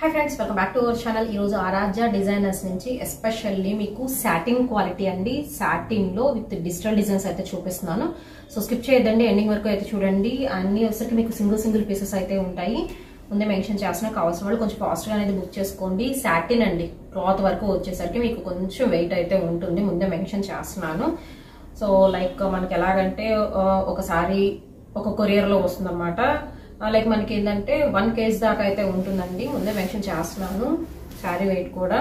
Hi friends welcome back to our channel Aaradhya designers नुंची especially मीकु satin quality अंडी satin लो विత్ డిజిటల్ డిజైన్స్ అయితే చూపిస్తున్నాను సో స్కిప్ చేయొద్దండి ఎండింగ్ వరకు అయితే చూడండి అన్ని వచ్చేసరికి మీకు సింగిల్ పీసెస్ అయితే ఉంటాయి ముందే మెన్షన్ చేస్తున్నా కావాల్సిన వాళ్ళు కొంచెం ఫాస్ట్ గా అనేది బుక్ చేసుకోండి సాటిన్ అండి క్లాత్ వరకు వచ్చేసరికి మీకు కొంచెం వెయిట్ అయితే ఉంటుంది ముందే మెన్షన్ చేస్తున్నాను సో లైక్ మనకి ఎలాగంటే ఒకసారి ఒక కొరియర్ లో వస్తుందన్నమాట లైక్ మనకి ఏంటంటే 1 kg దాకా అయితే ఉంటుందండి ముందే మెన్షన్ చేస్తున్నాను సారీ వెయిట్ కూడా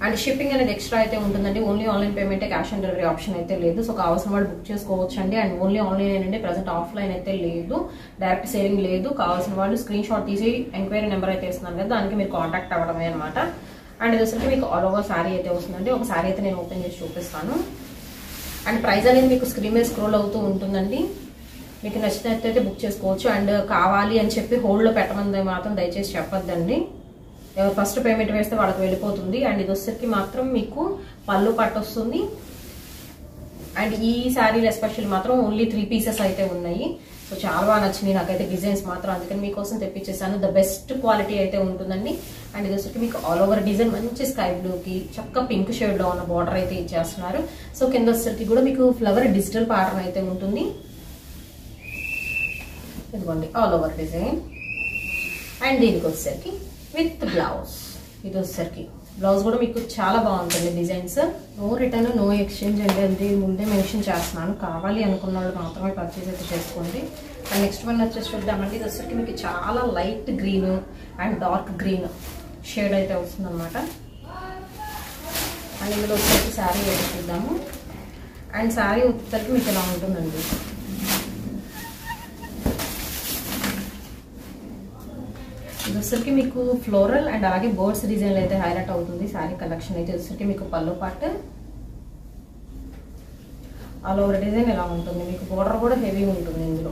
అండ్ షిప్పింగ్ అనేది ఎక్స్ట్రా అయితే ఉంటుందండి only online payment cash on delivery option అయితే లేదు సో కావాల్సిన వాళ్ళు బుక్ చేసుకోవచ్చు అండి అండ్ ఓన్లీ ఆన్లైన్ అండి ప్రెజెంట్ ఆఫ్లైన్ అయితే లేదు డైరెక్ట్ సేలింగ్ లేదు కావాల్సిన వాళ్ళు స్క్రీన్ షాట్ తీసి ఎంక్వైరీ నెంబర్ అయితే ఇస్తున్నాను కదా దానికి మీరు కాంటాక్ట్ అవ్వడమే అనమాట అండ్ ఇది వచ్చేసరికి మీకు ఆల్ ఓవర్ సారీ అయితే వస్తుందండి ఒక సారీ అయితే నేను ఓపెన్ చేసి చూపిస్తాను అండ్ ప్రైస్ అనేది మీకు స్క్రీన్ మీద స్క్రోల్ అవుతూ ఉంటుందండి మీకు నచ్చినట్లయితే బుక్ చేసుకోవచ్చు అండ్ కావాలి అని చెప్పి హోల్డ్ లో పెట్టమని మాత్రం దయచేసి చెప్పొద్దండి ఎవరు ఫస్ట్ పేమెంట్ వేస్తే వాళ్ళకి వెళ్ళిపోతుంది అండ్ ఇది వచ్చేసరికి మాత్రం మీకు పళ్ళు పట్టు వస్తుంది అండ్ ఈ శారీలు ఎస్పెషల్ మాత్రం ఓన్లీ 3 పీసెస్ అయితే ఉన్నాయి సో చాలా బాగా నచ్చినాయి నాకైతే డిజైన్స్ మాత్రం అందుకని మీకోసం తెప్పించేసాను ద బెస్ట్ క్వాలిటీ అయితే ఉంటుందండి అండ్ ఇది వచ్చేసరికి మీకు ఆల్ ఓవర్ డిజైన్ మంచి స్కై బ్లూకి చక్క పింక్ షేడ్ లో ఉన్న బార్డర్ అయితే ఇచ్చేస్తున్నారు సో కింద వచ్చేసరికి కూడా మీకు ఫ్లవర్ డిజిటల్ ప్యాటర్న్ అయితే ఉంటుంది ఇదిగోండి ఆల్ ఓవర్ డిజైన్ అండ్ దీనికి వచ్చేసరికి విత్ బ్లౌజ్ ఇది వచ్చేసరికి బ్లౌజ్ కూడా మీకు చాలా బాగుంటుంది designs no return no exchange అండి అది ముందే మెన్షన్ చేస్తున్నాను కావాలి అనుకున్న వాళ్ళు మాత్రమే పర్చేజ్ అయితే చేసుకోండి అండ్ నెక్స్ట్ వన్ వచ్చేసి చూద్దామండి ఇది వచ్చేసరికి మీకు చాలా light green and dark green shade అయితే వస్తుంది అనమాట అండ్ ఇందులో వచ్చేసరికి శారీ అయితే చూద్దాము అండ్ శారీ వచ్చేసరికి మీకు ఇలా ఉంటుందండి ఇది వచ్చేసరికి మీకు ఫ్లోరల్ అండ్ అలాగే బర్డ్స్ డిజైన్ అయితే హైలైట్ అవుతుంది శారీ కలెక్షన్ అయితే వచ్చేసరికి మీకు పళ్ళు పార్ట్ ఆల్ ఓవర్ డిజైన్ ఎలా ఉంటుంది మీకు బోర్డర్ కూడా హెవీ ఉంటుంది ఇందులో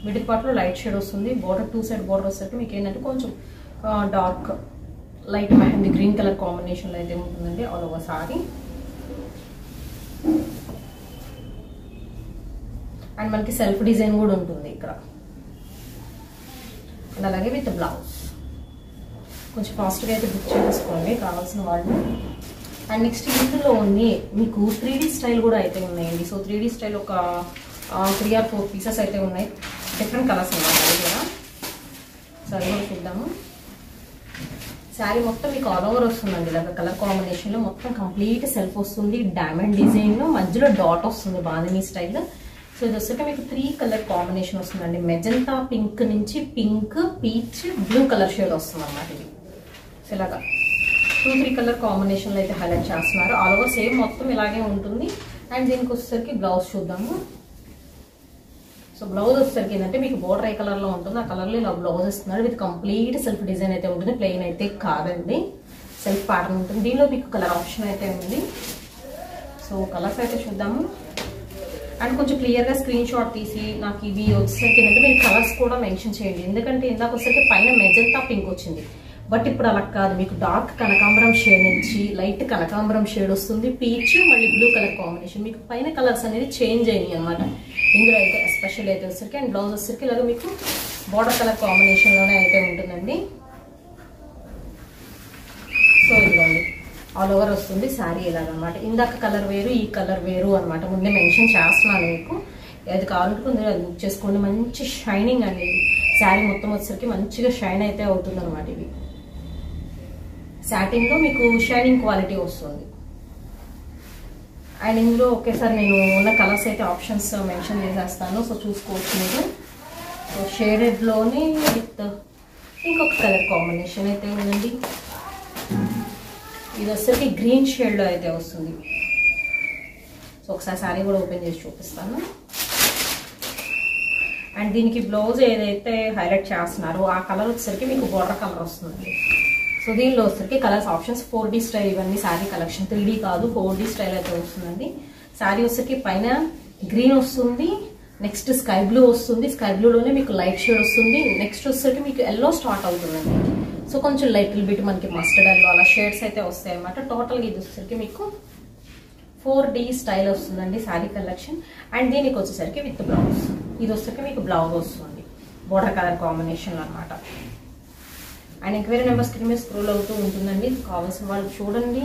మిడిల్ పార్ట్లో లైట్ షేడ్ వస్తుంది బోర్డర్ 2 సైడ్ బోర్డర్ వచ్చేసరికి మీకు ఏంటంటే కొంచెం dark light mehndi green colour కాంబినేషన్లో అయితే ఉంటుందండి ఆల్ ఓవర్ సారీ అండ్ మనకి సెల్ఫ్ డిజైన్ కూడా ఉంటుంది ఇక్కడ అండ్ అలాగే విత్ బ్లౌజ్ కొంచెం ఫాస్ట్గా అయితే బుక్ చేసుకోండి కావాల్సిన వాళ్ళు అండ్ నెక్స్ట్ ఇందులో మీకు 3D స్టైల్ కూడా అయితే ఉన్నాయండి సో 3D స్టైల్ ఒక 3 or 4 పీసెస్ అయితే ఉన్నాయి డిఫరెంట్ కలర్స్ ఉన్నాయి అది కూడా సరే చూద్దాము శారీ మొత్తం మీకు ఆల్ ఓవర్ వస్తుందండి ఇలాగ కలర్ కాంబినేషన్లో మొత్తం కంప్లీట్ సెల్ఫ్ వస్తుంది డైమండ్ డిజైన్లో మధ్యలో డాట్ వస్తుంది బాందినీ స్టైల్ సో ఇది వచ్చేసి మీకు 3 కలర్ కాంబినేషన్ వస్తుందండి మెజంతా పింక్ నుంచి pink peach blue colour shade వస్తుంది అన్నమాట ఇది సో ఇలాగా 2-3 కలర్ కాంబినేషన్లో అయితే హైలైట్ చేస్తున్నారు ఆల్ ఓవర్ సేమ్ మొత్తం ఇలాగే ఉంటుంది అండ్ దీనికి వచ్చేసరికి బ్లౌజ్ చూద్దాము సో బ్లౌజ్ వచ్చేసరికి ఏంటంటే మీకు బోర్డర్ ఏ కలర్లో ఉంటుంది ఆ కలర్లో ఇలా బ్లౌజ్ ఇస్తున్నారు విత్ కంప్లీట్ సెల్ఫ్ డిజైన్ అయితే ఉంటుంది ప్లెయిన్ అయితే కాదండి సెల్ఫ్ ప్యాటర్న్ ఉంటుంది దీనిలో మీకు కలర్ ఆప్షన్ అయితే ఉంది సో కలర్స్ అయితే చూద్దాము అండ్ కొంచెం క్లియర్గా స్క్రీన్ షాట్ తీసి నాకు ఇవి వచ్చేసరికి ఏంటంటే మీరు కలర్స్ కూడా మెన్షన్ చేయండి ఎందుకంటే ఇందాక వచ్చేసరికి పైన మెజంతా పింక్ వచ్చింది బట్ ఇప్పుడు అలా కాదు మీకు డార్క్ కనకాంబరం షేడ్ నుంచి లైట్ కనకాంబరం షేడ్ వస్తుంది పీచ్ మళ్ళీ బ్లూ కలర్ కాంబినేషన్ మీకు పైన కలర్స్ అనేది చేంజ్ అయినాయి అనమాట ఇందులో అయితే ఎస్పెషల్ అయితే వచ్చేసరికి అండ్ బ్లౌజ్ వచ్చేసరికి ఇలాగ మీకు బార్డర్ కలర్ కాంబినేషన్లోనే అయితే ఉంటుందండి సో ఇదిగోండి ఆల్ ఓవర్ వస్తుంది శారీ ఇలాగనమాట ఇందాక కలర్ వేరు ఈ కలర్ వేరు అనమాట ముందే మెన్షన్ చేస్తున్నాను మీకు అది కావాలనుకుంది అది బుక్ చేసుకోండి మంచి షైనింగ్ అండి శారీ మొత్తం వచ్చేసరికి మంచిగా షైన్ అయితే అవుతుంది అనమాట ఇది సాటిన్లో మీకు షైనింగ్ క్వాలిటీ వస్తుంది అండ్ ఇందులో ఒకేసారి నేను ఉన్న కలర్స్ అయితే ఆప్షన్స్ మెన్షన్ చేసేస్తాను సో చూసుకోవచ్చు మీరు సో షేడెడ్లోనే విత్ ఇంకొక కలర్ కాంబినేషన్ అయితే ఉందండి ఇది వచ్చేసరికి గ్రీన్ షేడ్లో అయితే వస్తుంది సో ఒకసారి శారీ కూడా ఓపెన్ చేసి చూపిస్తాను అండ్ దీనికి బ్లౌజ్ ఏదైతే హైలైట్ చేస్తున్నారో ఆ కలర్ వచ్చేసరికి మీకు బోర్డర్ కలర్ వస్తుంది సో దీనిలో వచ్చేసరికి కలర్స్ ఆప్షన్స్ 4D స్టైల్ ఇవన్నీ శారీ కలెక్షన్ 3D కాదు 4D స్టైల్ అయితే వస్తుందండి శారీ వచ్చేసరికి పైన గ్రీన్ వస్తుంది నెక్స్ట్ స్కై బ్లూ వస్తుంది స్కై బ్లూలోనే మీకు లైట్ షేడ్ వస్తుంది నెక్స్ట్ వచ్చేసరికి మీకు ఎల్లో స్టార్ట్ అవుతుందండి సో కొంచెం లైట్ బిట్ మనకి మస్టర్డ్ ఎల్లో అలా షేడ్స్ అయితే వస్తాయి అన్నమాట టోటల్గా ఇది వచ్చేసరికి మీకు 4D స్టైల్ వస్తుందండి శారీ కలెక్షన్ అండ్ దీనికి వచ్చేసరికి విత్ బ్లౌజ్ ఇది వచ్చేసరికి మీకు బ్లౌజ్ వస్తుంది బోర్డర్ కలర్ కాంబినేషన్ అనమాట అండ్ ఎంక్వైరీ నెంబర్ స్క్రీన్ మీద స్క్రోల్ అవుతూ ఉంటుందండి. కావాల్సిన వాళ్ళు చూడండి,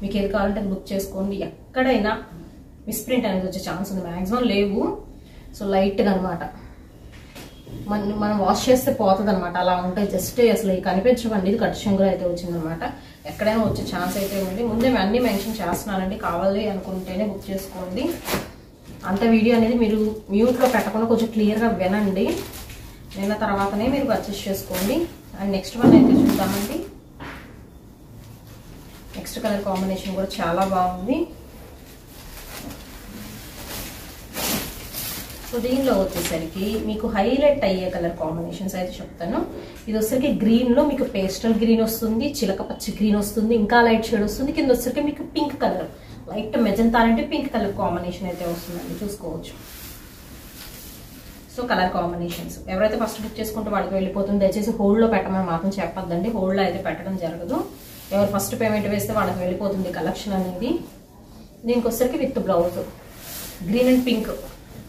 మీకు ఏది కావాలంటే బుక్ చేసుకోండి. ఎక్కడైనా మిస్ప్రింట్ అనేది వచ్చే ఛాన్స్ ఉంది, మ్యాక్సిమం లేవు. సో లైట్గా అనమాట, మనం వాష్ చేస్తే పోతుంది అనమాట, అలా ఉంటాయి. జస్ట్ అసలు కనిపించవండి, ఇది కట్ శంగులు అయితే వచ్చిందనమాట. ఎక్కడైనా వచ్చే ఛాన్స్ అయితే ఉంది. ముందే అన్నీ మెన్షన్ చేస్తున్నానండి, కావాలి అనుకుంటేనే బుక్ చేసుకోండి. అంత వీడియో అనేది మీరు మ్యూట్లో పెట్టకుండా కొంచెం క్లియర్గా వినండి, విన్న తర్వాతనే మీరు పర్చేస్ చేసుకోండి. అండ్ నెక్స్ట్ వన్ అయితే చూద్దామండి. నెక్స్ట్ కలర్ కాంబినేషన్ కూడా చాలా బాగుంది. సో దీనిలో వచ్చేసరికి మీకు హైలైట్ అయ్యే కలర్ కాంబినేషన్స్ అయితే చెప్తాను. ఇది వచ్చేసరికి గ్రీన్లో మీకు పేస్టల్ గ్రీన్ వస్తుంది, చిలక పచ్చి గ్రీన్ వస్తుంది, ఇంకా లైట్ షేడ్ వస్తుంది. కింద వచ్చేసరికి మీకు పింక్ కలర్, లైట్ మెజంతా అంటే పింక్ కలర్ కాంబినేషన్ అయితే వస్తుందండి, చూసుకోవచ్చు. సో కలర్ కాంబినేషన్స్ ఎవరైతే ఫస్ట్ బుక్ చేసుకుంటే వాళ్ళకి వెళ్ళిపోతుంది. దయచేసి హోల్డ్లో పెట్టమని మాత్రం చెప్పొద్దండి, హోల్డ్లో అయితే పెట్టడం జరగదు. ఎవరు ఫస్ట్ పేమెంట్ వేస్తే వాళ్ళకి వెళ్ళిపోతుంది కలెక్షన్ అనేది. దీనికి వచ్చేసరికి with blouse green and pink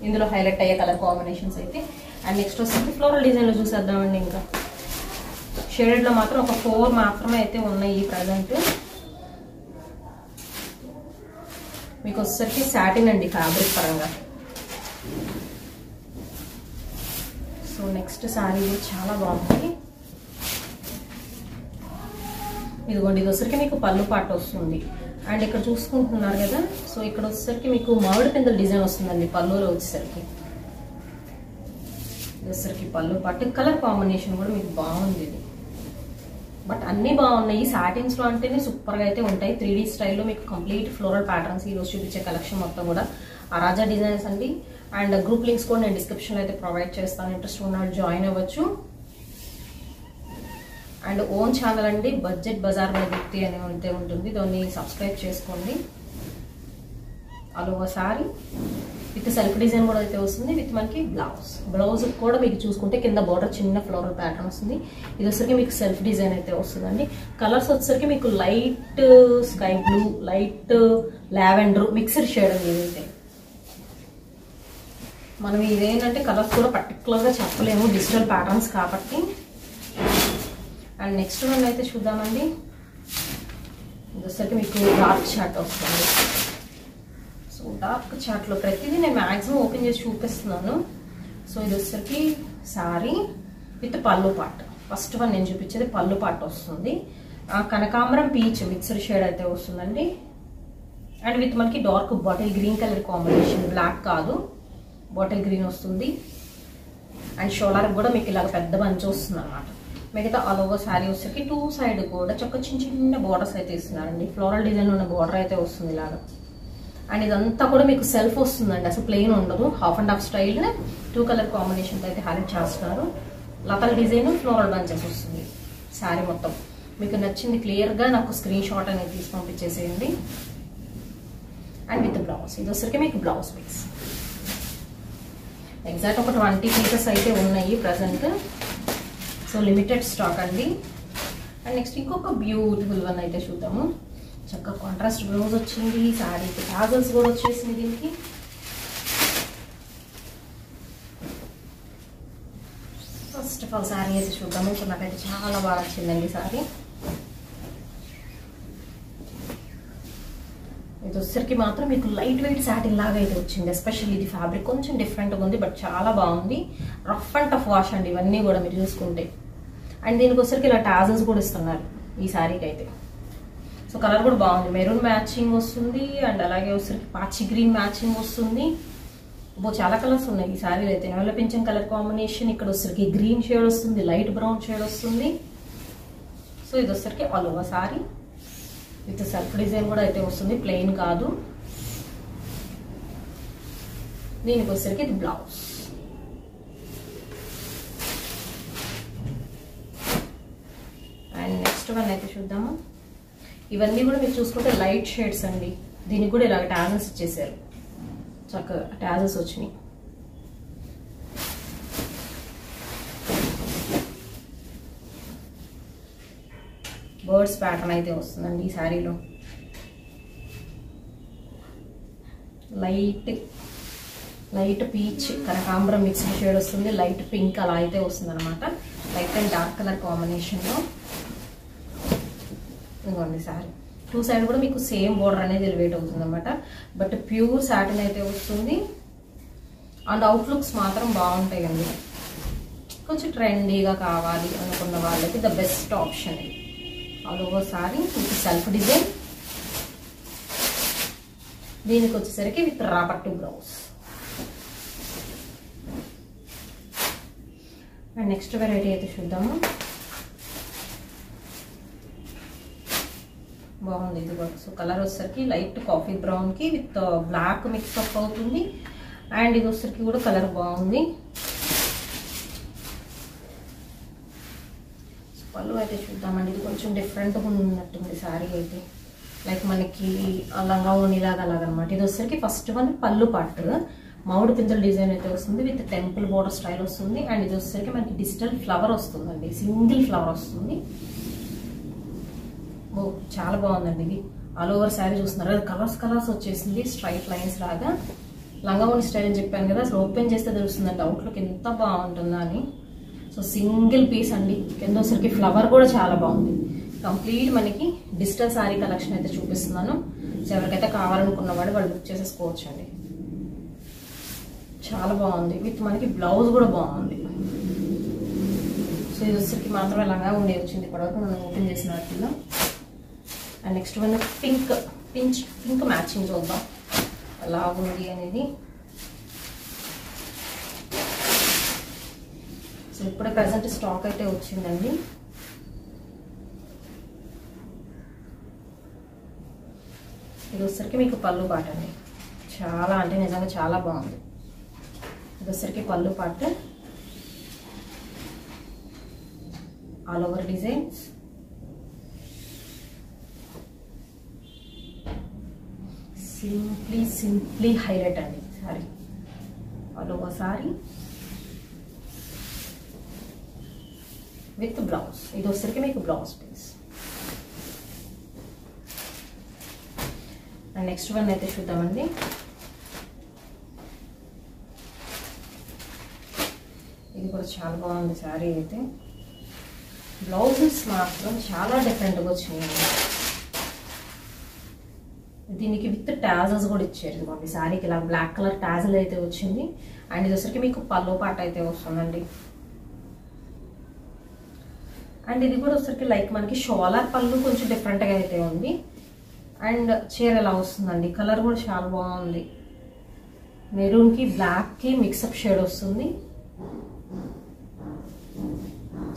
ఇందులో హైలైట్ అయ్యే కలర్ కాంబినేషన్స్ అయితే. అండ్ నెక్స్ట్ వచ్చేసరికి ఫ్లోరల్ డిజైన్లో చూసేద్దామండి. ఇంకా షేడెడ్లో మాత్రం ఒక 4 మాత్రమే అయితే ఉన్నాయి ప్రజెంట్. మీకు వచ్చేసరికి సాటిన్ అండి ఫ్యాబ్రిక్ పరంగా. సో నెక్స్ట్ శారీ చాలా బాగుంది. ఇదిగోండి, ఇది వచ్చేసరికి మీకు పళ్ళు పాట వస్తుంది. అండ్ ఇక్కడ చూసుకుంటున్నారు కదా, సో ఇక్కడ వచ్చేసరికి మీకు మామిడి పిందెల డిజైన్ వస్తుందండి పళ్ళులో వచ్చేసరికి. ఇది వచ్చేసరికి పళ్ళు పాటు కలర్ కాంబినేషన్ కూడా మీకు బాగుంది ఇది. బట్ అన్నీ బాగున్నాయి. సాటిన్స్లో అంటేనే సూపర్గా అయితే ఉంటాయి. 3D స్టైల్లో మీకు కంప్లీట్ ఫ్లోరల్ ప్యాటర్న్స్ ఈరోజు చూపించే కలెక్షన్ మొత్తం కూడా ఆరాజా డిజైన్స్ అండి. అండ్ గ్రూప్ లింక్స్ కూడా నేను డిస్క్రిప్షన్లో అయితే ప్రొవైడ్ చేస్తాను, ఇంట్రెస్ట్ ఉన్న వాళ్ళు జాయిన్ అవ్వచ్చు. అండ్ ఓన్ ఛానల్ అండి, బడ్జెట్ బజార్ బై దీప్తి అని అయితే ఉంటుంది, దాన్ని సబ్స్క్రైబ్ చేసుకోండి. అలా సారీ విత్ సెల్ఫ్ డిజైన్ కూడా అయితే వస్తుంది, విత్ మనకి బ్లౌజ్ కూడా మీకు చూసుకుంటే కింద బార్డర్ చిన్న ఫ్లోరల్ ప్యాటర్న్ వస్తుంది. ఇది వచ్చరికి మీకు సెల్ఫ్ డిజైన్ అయితే వస్తుందండి. కలర్స్ వచ్చేసరికి మీకు light sky blue, light lavender mixed shade అండి ఇదైతే. మనం ఇదేంటంటే కలర్స్ కూడా పర్టికులర్గా చెప్పలేము, డిజిటల్ ప్యాటర్న్స్ కాబట్టి. అండ్ నెక్స్ట్ వన్ అయితే చూద్దామండి. ఇది వచ్చేసరికి మీకు డార్క్ చార్ట్ వస్తుంది. సో డార్క్ చార్ట్లో ప్రతిదీ నేను మ్యాక్సిమం ఓపెన్ చేసి చూపిస్తున్నాను. సో ఇది వచ్చేసరికి శారీ విత్ పళ్ళు పాట్. ఫస్ట్ వన్ నేను చూపించేది పళ్ళు పాట్ వస్తుంది. కనకాంబరం పీచ్ మిక్స్డ్ షేడ్ అయితే వస్తుందండి. అండ్ విత్ మనకి dark bottle green colour combination, black కాదు బాటిల్ గ్రీన్ వస్తుంది. అండ్ షోల్డర్ కూడా మీకు ఇలాగ పెద్ద బంచ్ వస్తుంది అనమాట. మిగతా ఆల్ ఓవర్ శారీ వచ్చేసరికి 2 సైడ్ కూడా చక్క చిన్న బోర్డర్స్ అయితే ఇస్తున్నారండి. ఫ్లోరల్ డిజైన్ ఉన్న బోర్డర్ అయితే వస్తుంది ఇలాగా. అండ్ ఇదంతా కూడా మీకు సెల్ఫ్ వస్తుందండి, అసలు ప్లెయిన్ ఉండదు. Half and half style 2 colour combinations అయితే హైలైట్ చేస్తున్నారు. లతల డిజైన్ ఫ్లోరల్ బంచెస్ వస్తుంది శారీ మొత్తం. మీకు నచ్చింది క్లియర్గా నాకు స్క్రీన్ షాట్ అనేది తీసి పంపించేసేయండి. అండ్ విత్ బ్లౌజ్ ఇది వచ్చరికి మీకు బ్లౌజ్ పీస్ ఎగ్జాక్ట్ ఒక 20 పీసెస్ అయితే ఉన్నాయి ప్రజెంట్. సో లిమిటెడ్ స్టాక్ అండి. అండ్ నెక్స్ట్ ఇంకొక బ్యూటిఫుల్ వన్ అయితే చూద్దాము. చక్కగా కాంట్రాస్ట్ బ్లౌజ్ వచ్చింది, శారీకి టాజల్స్ కూడా వచ్చేసింది దీనికి. ఫస్ట్ ఆఫ్ ఆల్ శారీ అయితే చూద్దాము. సో నాకైతే చాలా బాగా వచ్చిందండి శారీ. ఇది వచ్చరికి మాత్రం మీకు లైట్ వెయిట్ సాటిన్ లాగా అయితే వచ్చింది. ఎస్పెషల్లీ ఇది ఫ్యాబ్రిక్ కొంచెం డిఫరెంట్గా ఉంది, బట్ చాలా బాగుంది. రఫ్ అండ్ టఫ్ వాష్ అండి ఇవన్నీ కూడా మీరు చూసుకుంటే. అండ్ దీనికి వచ్చరికి ఇలా టాజల్స్ కూడా ఇస్తున్నారు ఈ శారీకి అయితే. సో కలర్ కూడా బాగుంది, మెరూన్ మ్యాచింగ్ వస్తుంది. అండ్ అలాగే వచ్చరికి పాచి గ్రీన్ మ్యాచింగ్ వస్తుంది. చాలా కలర్స్ ఉన్నాయి ఈ శారీలో అయితే. నెమల పింఛన్ కలర్ కాంబినేషన్, ఇక్కడ వచ్చరికి గ్రీన్ షేడ్ వస్తుంది, లైట్ బ్రౌన్ షేడ్ వస్తుంది. సో ఇది వచ్చరికి all over sari with self design కూడా అయితే వస్తుంది, ప్లెయిన్ కాదు. దీనికి వచ్చరికి ఇది బ్లౌజ్. అండ్ నెక్స్ట్ వన్ అయితే చూద్దాము. ఇవన్నీ కూడా మీరు చూసుకుంటే లైట్ షేడ్స్ అండి. దీనికి కూడా ఇలాగ టాజల్స్ ఇచ్చేసారు, చక్కగా టాజల్స్ వచ్చినాయి. బర్డ్స్ ప్యాటర్న్ అయితే వస్తుందండి ఈ శారీలో. లైట్ పీచ్ కనకాంబరం మిక్స్డ్ షేడ్ వస్తుంది, లైట్ పింక్ అలా అయితే వస్తుంది అనమాట. లైట్ అండ్ డార్క్ కలర్ కాంబినేషన్లో. ఇదిగోండి సారీ 2 సైడ్ కూడా మీకు సేమ్ బోర్డర్ అనేది ఎలివేట్ అవుతుంది అనమాట. బట్ ప్యూర్ సాటిన్ అయితే వస్తుంది. అండ్ అవుట్లుక్స్ మాత్రం బాగుంటాయండి. కొంచెం ట్రెండీగా కావాలి అనుకున్న వాళ్ళకి ద బెస్ట్ ఆప్షన్ ఇది. All over sari with self design. దీనికి వచ్చేసరికి విత్ రాపట్టు బ్లౌజ్. అండ్ నెక్స్ట్ వెరైటీ అయితే చూద్దాము. బాగుంది ఇది కూడా. సో కలర్ వచ్చేసరికి లైట్ కాఫీ బ్రౌన్ కి విత్ బ్లాక్ మిక్స్ అప్ అవుతుంది. అండ్ ఇది వచ్చేసరికి కూడా కలర్ బాగుంది. పళ్ళు అయితే చూద్దామండి. ఇది కొంచెం డిఫరెంట్గా ఉన్నట్టుంది శారీ అయితే. లైక్ మనకి లంగా ఓణిలాగా అలాగనమాట. ఇది వచ్చేసరికి ఫస్ట్ వన్ పళ్ళు పార్ట్ మామిడి పిందెల డిజైన్ అయితే వస్తుంది విత్ టెంపుల్ బోర్డర్ స్టైల్ వస్తుంది. అండ్ ఇది వచ్చేసరికి మనకి డిజిటల్ ఫ్లవర్ వస్తుందండి. సింగిల్ ఫ్లవర్ వస్తుంది. ఓ చాలా బాగుందండి ఇది. ఆల్ ఓవర్ శారీ చూస్తున్నారు కదా, కలర్స్ వచ్చేసింది స్ట్రైట్ లైన్స్ లాగా. లంగా ఓణి స్టైల్ అని చెప్పాను కదా, అసలు ఓపెన్ చేస్తే తెలుస్తుందండి అవుట్లుక్ ఎంత బాగుంటుందా అని. సో సింగిల్ పీస్ అండి. కింద వచ్చరికి ఫ్లవర్ కూడా చాలా బాగుంది. కంప్లీట్ మనకి డిజిటల్ శారీ కలెక్షన్ అయితే చూపిస్తున్నాను. సో ఎవరికైతే కావాలనుకున్న వాళ్ళు బుక్ చేసేసుకోవచ్చు అండి. చాలా బాగుంది. విత్ మనకి బ్లౌజ్ కూడా బాగుంది. సో ఇది వచ్చరికి మాత్రమే లంగా ఉండి వచ్చింది ఇప్పటివరకు మనం ఓపెన్ చేసిన వాటిలో. And next one pink matching చూద్దాం ఎలా ఉంది అనేది. సో ఇప్పుడే ప్రజెంట్ స్టాక్ అయితే వచ్చిందండి. ఇది వచ్చరికి మీకు పళ్ళు పాట అండి. చాలా అంటే నిజంగా చాలా బాగుంది. ఇది వచ్చరికి పళ్ళు పాట, all over designs. Simply highlight అండి sari. All over sari with blouse. ఇది వచ్చరికి మీకు blouse piece. And next one అయితే చూద్దామండి. ఇది కూడా చాలా బాగుంది శారీ అయితే. బ్లౌజెస్ మాత్రం చాలా డిఫరెంట్గా వచ్చినాయి. దీనికి విత్ టాజల్స్ కూడా ఇచ్చారు. ఇదిగోండి శారీకి ఇలా బ్లాక్ కలర్ టాజల్ అయితే వచ్చింది. అండ్ ఇది వచ్చరికి మీకు పల్లో పాట అయితే వస్తుందండి. అండ్ ఇది కూడా వచ్చరికి లైక్ మనకి షోలార్ పళ్ళు కొంచెం డిఫరెంట్గా అయితే ఉంది. అండ్ చీర ఎలా వస్తుందండి. కలర్ కూడా చాలా బాగుంది. మెరూన్కి బ్లాక్కి మిక్సప్ షేడ్ వస్తుంది.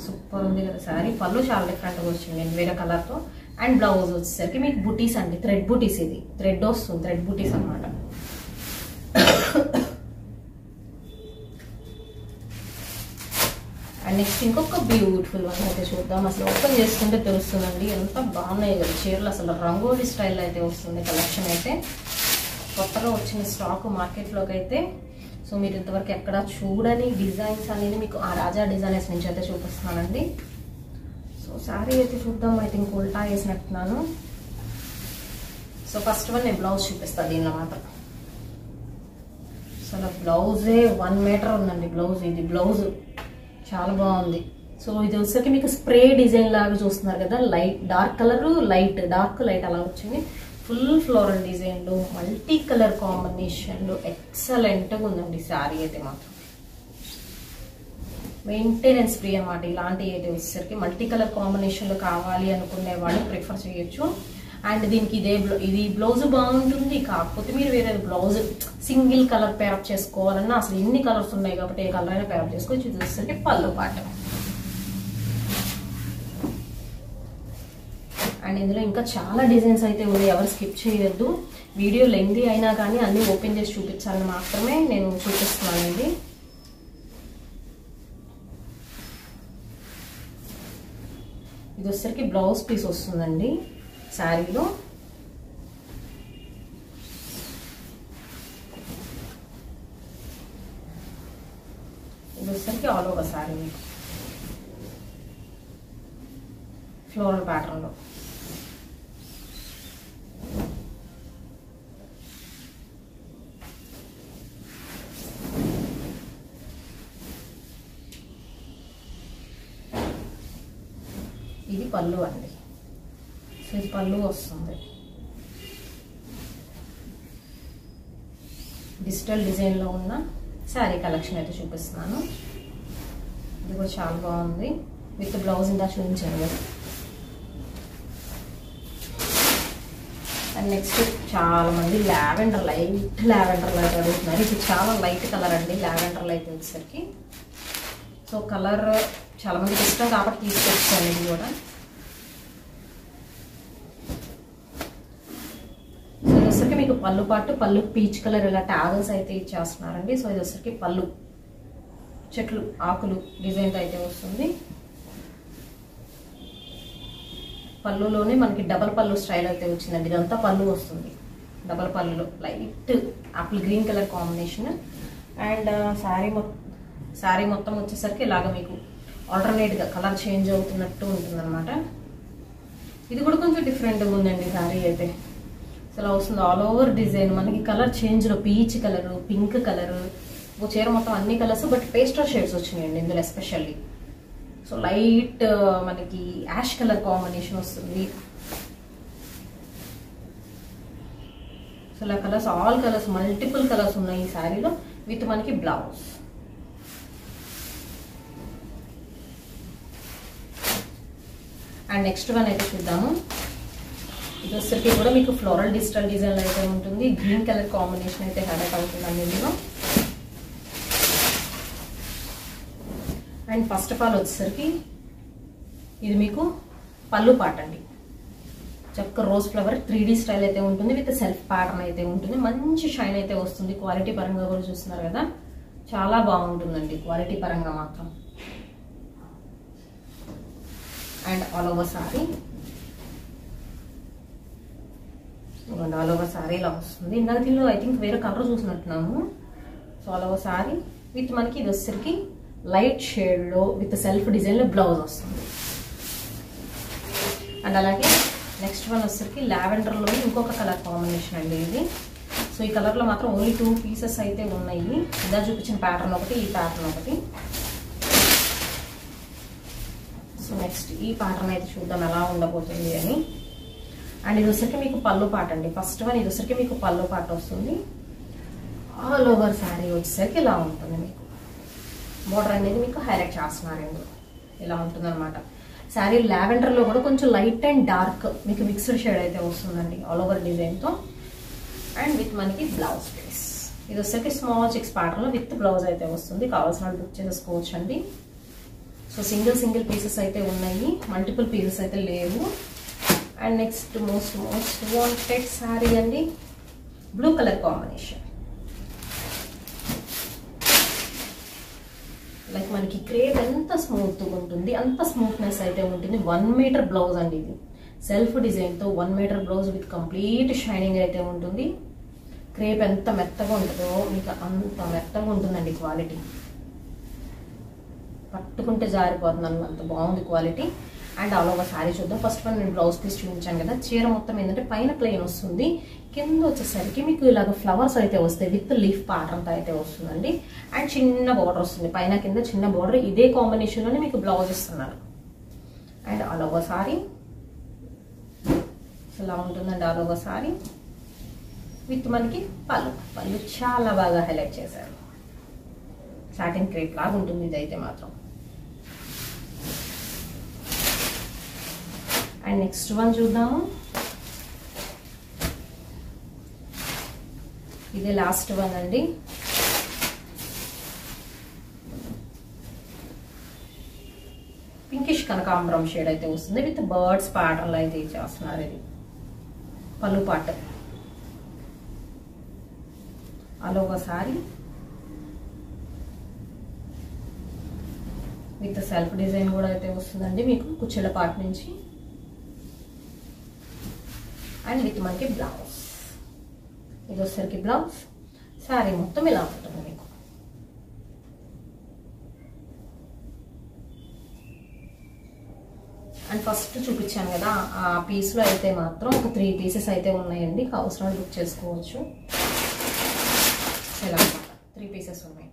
సూపర్ ఉంది కదా శారీ. పళ్ళు చాలా డిఫరెంట్గా వచ్చింది వేరే కలర్తో. అండ్ బ్లౌజ్ వచ్చేసరికి మీకు బుటీస్ అండి. థ్రెడ్ బుటీస్. ఇది థ్రెడ్ వస్తుంది. థ్రెడ్ బుటీస్ అనమాట. అండ్ నెక్స్ట్ ఇంకొక బ్యూటిఫుల్ వన్ అయితే చూద్దాం. అసలు ఓపెన్ చేసుకుంటే తెలుస్తుందండి ఎంత బాగున్నాయి కదా చీరలు. అసలు రంగోలీ స్టైల్ అయితే వస్తుంది కలెక్షన్ అయితే. కొత్తగా వచ్చిన స్టాక్ మార్కెట్లోకి అయితే. సో మీరు ఇంతవరకు ఎక్కడ చూడని డిజైన్స్ అనేది మీకు ఆ రాజా డిజైనర్స్ నుంచి అయితే చూపిస్తున్నానండి. సో శారీ అయితే చూద్దాం. ఐ థింక్ ఉల్టా వేసినట్టున్నాను. సో ఫస్ట్ వన్ నేను బ్లౌజ్ చూపిస్తాను దీనిలో మాత్రం. అసలు బ్లౌజే 1 మీటర్ ఉందండి బ్లౌజ్. ఇది బ్లౌజ్ చాలా బాగుంది. సో ఇది వచ్చేసరికి మీకు స్ప్రే డిజైన్ లాగా చూస్తున్నారు కదా. Light dark colour light dark light అలా వచ్చింది. ఫుల్ ఫ్లోరల్ డిజైన్లు మల్టీ కలర్ కాంబినేషన్లు ఎక్సలెంట్గా ఉందండి శారీ అయితే మాత్రం. మెయింటెనెన్స్ ఫ్రీ అనమాట. ఇలాంటి అయితే వచ్చేసరికి మల్టీ కలర్ కాంబినేషన్లు కావాలి అనుకునే వాళ్ళు ప్రిఫర్ చేయొచ్చు. అండ్ దీనికి ఇది బ్లౌజ్ బాగుంటుంది. కాకపోతే మీరు వేరే బ్లౌజ్ సింగిల్ కలర్ పేరప్ చేసుకోవాలన్నా అసలు ఎన్ని కలర్స్ ఉన్నాయి కాబట్టి ఏ కలర్ అయినా పేరప్ చేసుకోవచ్చు. ఇది వచ్చేసరికి పళ్ళు పాట. అండ్ ఇందులో ఇంకా చాలా డిజైన్స్ అయితే ఉన్నాయి. ఎవరు స్కిప్ చేయొద్దు. వీడియో లెంగ్తీ అయినా కానీ అన్ని ఓపెన్ చేసి చూపించాలని మాత్రమే నేను చూపిస్తున్నానండి. ఇది వచ్చేసరికి బ్లౌజ్ పీస్ వస్తుందండి శారీలో. ఇది వచ్చేసరికి ఆల్ ఓవర్ శారీ ఫ్లోరల్ ప్యాటర్న్లో. ఇది పళ్ళు అండి. సో ఇది పళ్ళు వస్తుంది, డిజిటల్ డిజైన్లో ఉన్న శారీ కలెక్షన్ అయితే చూపిస్తున్నాను. ఇది కూడా చాలా బాగుంది, విత్ బ్లౌజ్ ఇందా చూపించాను కదా. అండ్ నెక్స్ట్ చాలా మంది లావెండర్, లైట్ లావెండర్ లైట్ అడుగుతున్నారు. ఇది చాలా లైట్ కలర్ అండి, లావెండర్ లైట్ వచ్చేసరికి. సో కలర్ చాలా మందికి ఇష్టం కాబట్టి తీసుకొచ్చాను ఇది కూడా. సో ఇది వచ్చరికి మీకు పళ్ళు పాటు, పళ్ళు పీచ్ కలర్ ఇలా ట్యాగల్స్ అయితే ఇచ్చేస్తున్నారండి. సో ఇది వచ్చరికి పళ్ళు చెట్లు ఆకులు డిజైన్ అయితే వస్తుంది. పళ్ళులోనే మనకి డబల్ పళ్ళు స్టైల్ అయితే వచ్చిందండి. ఇదంతా పళ్ళు వస్తుంది, డబల్ పళ్ళులో light apple green colour combination. And sari మొత్తం వచ్చేసరికి ఇలాగ మీకు ఆల్టర్నేట్గా కలర్ చేంజ్ అవుతున్నట్టు ఉంటుందన్నమాట. ఇది కూడా కొంచెం డిఫరెంట్గా ఉందండి శారీ అయితే. ఇలా వస్తుంది ఆల్ ఓవర్ డిజైన్, మనకి కలర్ చేంజ్లో పీచ్ కలరు, పింక్ కలరు, చీర మొత్తం అన్ని కలర్స్, బట్ పేస్టల్ షేడ్స్ వచ్చినాయండి ఇందులో ఎస్పెషల్లీ. సో లైట్ మనకి యాష్ కలర్ కాంబినేషన్ వస్తుంది. సో ఇలా colours, all colours, multiple colours ఉన్నాయి ఈ శారీలో, విత్ మనకి బ్లౌజ్. అండ్ నెక్స్ట్ వన్ అయితే చూద్దాము. ఇది వచ్చరికి కూడా మీకు ఫ్లోరల్ డిజిటల్ డిజైన్ అయితే ఉంటుంది, గ్రీన్ కలర్ కాంబినేషన్ అయితే హైలైట్ అవుతుందండి ఇందులో. అండ్ ఫస్ట్ ఆఫ్ ఆల్ వచ్చేసరికి ఇది మీకు పళ్ళు పాట అండి, చక్క రోజ్ ఫ్లవర్ 3D స్టైల్ అయితే ఉంటుంది, విత్ సెల్ఫ్ ప్యాటర్న్ అయితే ఉంటుంది. మంచి షైన్ అయితే వస్తుంది, క్వాలిటీ పరంగా కూడా చూస్తున్నారు కదా, చాలా బాగుంటుందండి క్వాలిటీ పరంగా మాత్రం. And all over sari, all over sari ఇలా వస్తుంది. ఇందాక దీనిలో ఐ థింక్ వేరే కలర్ చూసినట్టున్నాము. So all over sari with మనకి ఇది వచ్చేసరికి లైట్ షేడ్లో విత్ సెల్ఫ్ డిజైన్లో బ్లౌజ్ వస్తుంది. అండ్ అలాగే నెక్స్ట్ వన్ వచ్చేసరికి లావెండర్లో ఇంకొక కలర్ కాంబినేషన్ అండి ఇది. సో ఈ కలర్లో మాత్రం ఓన్లీ 2 పీసెస్ అయితే ఉన్నాయి. ఇందా చూపించిన ప్యాటర్న్ ఒకటి, ఈ ప్యాటర్న్ ఒకటి. సో నెక్స్ట్ ఈ ప్యాటర్న్ అయితే చూద్దాం ఎలా ఉండబోతుంది అని. అండ్ ఇది వచ్చరికి మీకు పళ్ళు పాట అండి. ఫస్ట్ వన్ ఇది వచ్చరికి మీకు పళ్ళు పాట వస్తుంది. ఆల్ ఓవర్ శారీ వచ్చేసరికి ఇలా ఉంటుంది. మీకు బోర్డర్ అనేది మీకు హైలైట్ చేస్తున్నారు, ఇలా ఉంటుంది అనమాట. శారీ లావెండర్లో కూడా కొంచెం లైట్ అండ్ డార్క్ మీకు మిక్స్డ్ షేడ్ అయితే వస్తుందండి ఆల్ ఓవర్ డిజైన్తో. అండ్ విత్ మనకి బ్లౌజ్ పీస్ ఇది వచ్చేసరికి స్మాల్ చెక్స్ ప్యాటర్న్లో విత్ బ్లౌజ్ అయితే వస్తుంది. కావాల్సిన బుక్ చేసుకోవచ్చు అండి. సో సింగిల్ పీసెస్ అయితే ఉన్నాయి, మల్టిపుల్ పీసెస్ అయితే లేవు. And next most wanted sari అండి, బ్లూ కలర్ కాంబినేషన్. లైక్ మనకి క్రేప్ ఎంత స్మూత్గా ఉంటుంది, అంత స్మూత్నెస్ అయితే ఉంటుంది. 1 మీటర్ బ్లౌజ్ అండి ఇది, సెల్ఫ్ డిజైన్తో 1 metre blouse with complete shining అయితే ఉంటుంది. క్రేప్ ఎంత మెత్తగా ఉంటుందో మీకు అంత మెత్తగా ఉంటుందండి క్వాలిటీ, పట్టుకుంటే జారిపోతుంది అంత బాగుంది quality. And all over sari చూద్దాం. ఫస్ట్ వన్ నేను బ్లౌజ్ పీస్ చూపించాను కదా, చీర మొత్తం ఏంటంటే పైన ప్లెయిన్ వస్తుంది, కింద వచ్చేసరికి మీకు ఇలాగ ఫ్లవర్స్ అయితే వస్తాయి విత్ లీఫ్ ప్యాటర్న్ అయితే వస్తుందండి. అండ్ చిన్న బార్డర్ వస్తుంది, పైన కింద చిన్న బార్డర్, ఇదే కాంబినేషన్లోనే మీకు బ్లౌజ్ ఇస్తున్నారు. అండ్ ఆల్ ఓవర్ శారీ ఇలా ఉంటుందండి. ఆల్ ఓవర్ శారీ విత్ మనకి పళ్ళు చాలా బాగా హైలైట్ చేశారు. సాటిన్ క్రేప్ లాగా ఉంటుంది ఇదైతే మాత్రం. అండ్ నెక్స్ట్ వన్ చూద్దాము. ఇదే లాస్ట్ వన్ అండి. పింకిష్ కనకాంబరం షేడ్ అయితే వస్తుంది విత్ బర్డ్స్ ప్యాటర్న్ అయితే ఇచ్చేస్తున్నారు. ఇది పళ్ళు పాట, all over sari with self design కూడా అయితే వస్తుందండి మీకు కుచ్చెల పార్ట్ నుంచి. అండ్ విత్ మనకి బ్లౌజ్, ఇది వచ్చేసరికి బ్లౌజ్. శారీ మొత్తం ఇలా ఉంటుంది మీకు. అండ్ ఫస్ట్ చూపించాను కదా ఆ పీస్లో అయితే మాత్రం ఒక 3 పీసెస్ అయితే ఉన్నాయండి, కావాల్సిన బుక్ చేసుకోవచ్చు. ఇలా 3 పీసెస్ ఉన్నాయి.